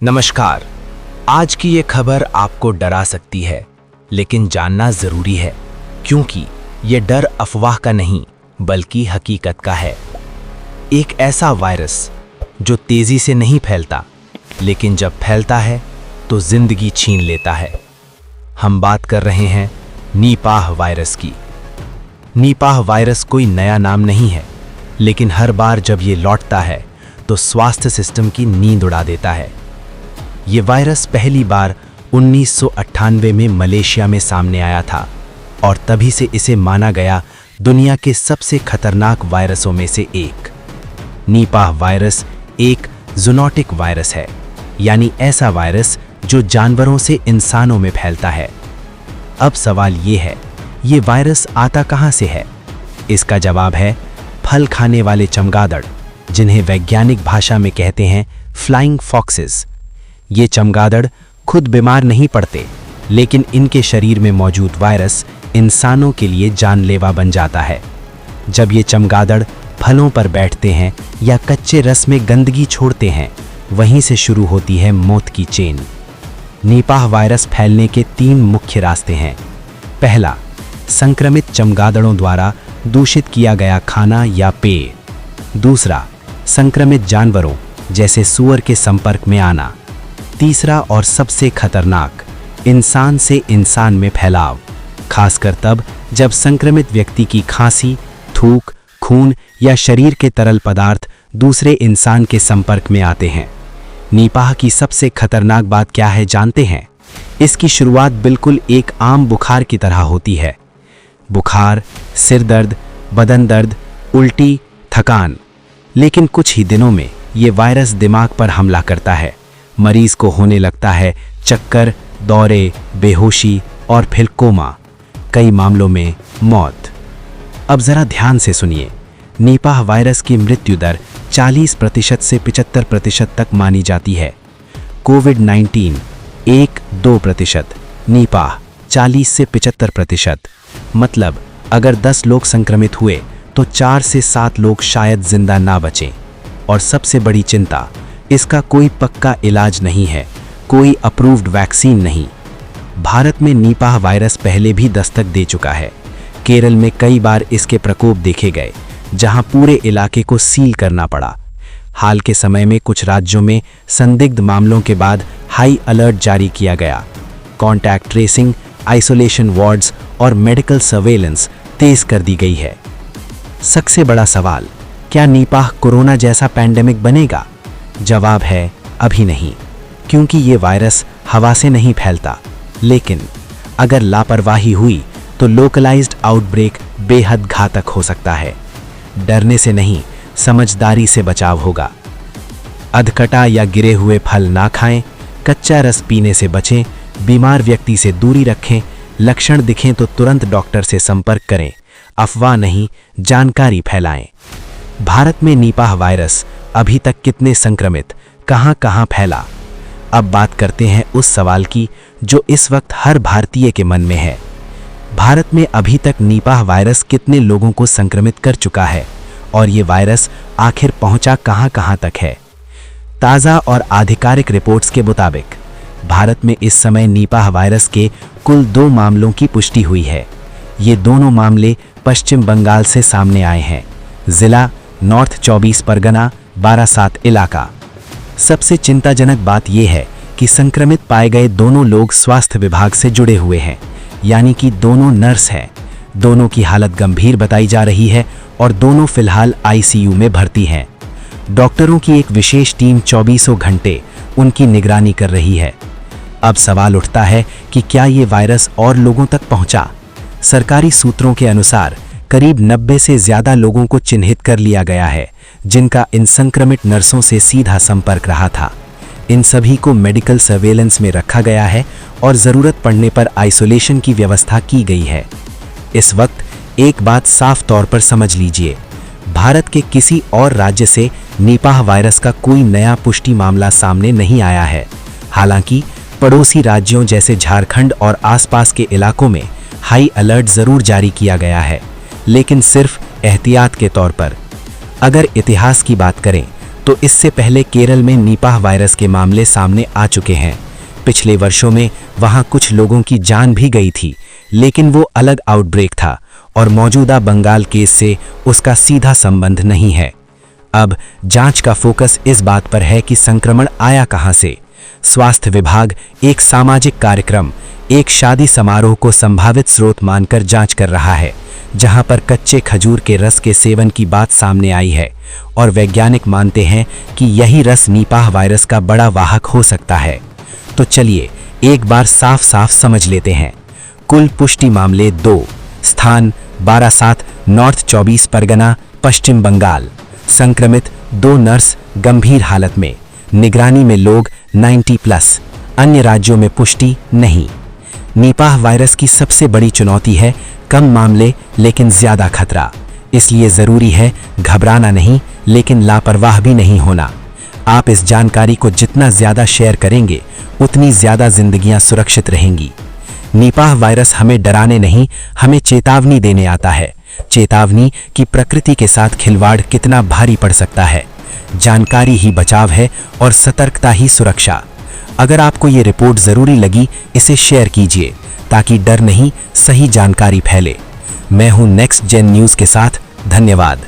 नमस्कार। आज की ये खबर आपको डरा सकती है, लेकिन जानना जरूरी है, क्योंकि ये डर अफवाह का नहीं बल्कि हकीकत का है। एक ऐसा वायरस जो तेजी से नहीं फैलता, लेकिन जब फैलता है तो जिंदगी छीन लेता है। हम बात कर रहे हैं निपाह वायरस की। निपाह वायरस कोई नया नाम नहीं है, लेकिन हर बार जब ये लौटता है तो स्वास्थ्य सिस्टम की नींद उड़ा देता है। ये वायरस पहली बार 1998 में मलेशिया में सामने आया था और तभी से इसे माना गया दुनिया के सबसे खतरनाक वायरसों में से एक। निपाह वायरस एक ज़ूनोटिक वायरस है, यानी ऐसा वायरस जो जानवरों से इंसानों में फैलता है। अब सवाल ये है, ये वायरस आता कहाँ से है? इसका जवाब है फल खाने वाले चमगादड़, जिन्हें वैज्ञानिक भाषा में कहते हैं फ्लाइंग फॉक्सेस। ये चमगादड़ खुद बीमार नहीं पड़ते, लेकिन इनके शरीर में मौजूद वायरस इंसानों के लिए जानलेवा बन जाता है। जब ये चमगादड़ फलों पर बैठते हैं या कच्चे रस में गंदगी छोड़ते हैं, वहीं से शुरू होती है मौत की चेन। निपाह वायरस फैलने के 3 मुख्य रास्ते हैं। पहला, संक्रमित चमगादड़ों द्वारा दूषित किया गया खाना या पेय। दूसरा, संक्रमित जानवरों जैसे सूअर के संपर्क में आना। तीसरा और सबसे खतरनाक, इंसान से इंसान में फैलाव, खासकर तब जब संक्रमित व्यक्ति की खांसी, थूक, खून या शरीर के तरल पदार्थ दूसरे इंसान के संपर्क में आते हैं। निपाह की सबसे खतरनाक बात क्या है जानते हैं? इसकी शुरुआत बिल्कुल एक आम बुखार की तरह होती है। बुखार, सिर दर्द, बदन दर्द, उल्टी, थकान। लेकिन कुछ ही दिनों में ये वायरस दिमाग पर हमला करता है। मरीज को होने लगता है चक्कर, दौरे, बेहोशी और फिर कोमा, कई मामलों में मौत। अब जरा ध्यान से सुनिए, निपाह वायरस की मृत्यु दर 40% से 75% तक मानी जाती है। कोविड-19 1-2%, निपाह 40 से 75%। मतलब अगर 10 लोग संक्रमित हुए तो 4 से 7 लोग शायद जिंदा ना बचें। और सबसे बड़ी चिंता, इसका कोई पक्का इलाज नहीं है, कोई अप्रूव्ड वैक्सीन नहीं। भारत में निपाह वायरस पहले भी दस्तक दे चुका है। केरल में कई बार इसके प्रकोप देखे गए, जहां पूरे इलाके को सील करना पड़ा। हाल के समय में कुछ राज्यों में संदिग्ध मामलों के बाद हाई अलर्ट जारी किया गया। कॉन्टैक्ट ट्रेसिंग, आइसोलेशन वार्ड्स और मेडिकल सर्वेलेंस तेज कर दी गई है। सबसे बड़ा सवाल, क्या निपाह कोरोना जैसा पैंडेमिक बनेगा? जवाब है अभी नहीं, क्योंकि ये वायरस हवा से नहीं फैलता। लेकिन अगर लापरवाही हुई तो लोकलाइज्ड आउटब्रेक बेहद घातक हो सकता है। डरने से नहीं, समझदारी से बचाव होगा। अधकटा या गिरे हुए फल ना खाएं, कच्चा रस पीने से बचें, बीमार व्यक्ति से दूरी रखें, लक्षण दिखें तो तुरंत डॉक्टर से संपर्क करें। अफवाह नहीं, जानकारी फैलाएं। भारत में निपाह वायरस अभी तक कितने संक्रमित, कहां-कहां फैला? अब बात करते हैं उस सवाल की जो इस वक्त हर भारतीय के मन में है। भारत में अभी तक निपाह वायरस कितने लोगों को संक्रमित कर चुका है और ये वायरस आखिर पहुंचा कहां-कहां तक है? ताज़ा और आधिकारिक रिपोर्ट्स के मुताबिक भारत में इस समय निपाह वायरस के कुल 2 मामलों की पुष्टि हुई है। ये दोनों मामले पश्चिम बंगाल से सामने आए हैं। जिला नॉर्थ 24 परगना, बारासात इलाका। सबसे चिंताजनक बात यह है कि संक्रमित पाए गए दोनों लोग स्वास्थ्य विभाग से जुड़े हुए हैं, यानी कि दोनों नर्स हैं। दोनों की हालत गंभीर बताई जा रही है और दोनों फिलहाल आईसीयू में भर्ती हैं। डॉक्टरों की एक विशेष टीम 24 घंटे उनकी निगरानी कर रही है। अब सवाल उठता है कि क्या ये वायरस और लोगों तक पहुंचा? सरकारी सूत्रों के अनुसार करीब 90 से ज्यादा लोगों को चिन्हित कर लिया गया है, जिनका इन संक्रमित नर्सों से सीधा संपर्क रहा था। इन सभी को मेडिकल सर्वेलेंस में रखा गया है और जरूरत पड़ने पर आइसोलेशन की व्यवस्था की गई है। इस वक्त एक बात साफ तौर पर समझ लीजिए, भारत के किसी और राज्य से निपाह वायरस का कोई नया पुष्टि मामला सामने नहीं आया है। हालांकि पड़ोसी राज्यों जैसे झारखंड और आसपास के इलाकों में हाई अलर्ट जरूर जारी किया गया है, लेकिन सिर्फ एहतियात के तौर पर। अगर इतिहास की बात करें तो इससे पहले केरल में निपाह वायरस के मामले सामने आ चुके हैं। पिछले वर्षों में वहां कुछ लोगों की जान भी गई थी, लेकिन वो अलग आउटब्रेक था और मौजूदा बंगाल केस से उसका सीधा संबंध नहीं है। अब जांच का फोकस इस बात पर है कि संक्रमण आया कहां से। स्वास्थ्य विभाग एक सामाजिक कार्यक्रम, एक शादी समारोह को संभावित स्रोत मानकर जांच कर रहा है, जहां पर कच्चे खजूर के रस के सेवन की बात सामने आई है और वैज्ञानिक मानते हैं कि यही रस निपाह वायरस का बड़ा वाहक हो सकता है। तो चलिए एक बार साफ साफ समझ लेते हैं। कुल पुष्टि मामले 2, स्थान बारासात, नॉर्थ 24 परगना, पश्चिम बंगाल। संक्रमित 2 नर्स गंभीर हालत में, निगरानी में लोग 90+। अन्य राज्यों में पुष्टि नहीं। निपाह वायरस की सबसे बड़ी चुनौती है कम मामले लेकिन ज्यादा खतरा। इसलिए जरूरी है घबराना नहीं, लेकिन लापरवाह भी नहीं होना। आप इस जानकारी को जितना ज्यादा शेयर करेंगे उतनी ज्यादा जिंदगियां सुरक्षित रहेंगी। निपाह वायरस हमें डराने नहीं, हमें चेतावनी देने आता है। चेतावनी कि प्रकृति के साथ खिलवाड़ कितना भारी पड़ सकता है। जानकारी ही बचाव है और सतर्कता ही सुरक्षा। अगर आपको ये रिपोर्ट जरूरी लगी, इसे शेयर कीजिए ताकि डर नहीं, सही जानकारी फैले। मैं हूं नेक्स्ट जेन न्यूज़ के साथ। धन्यवाद।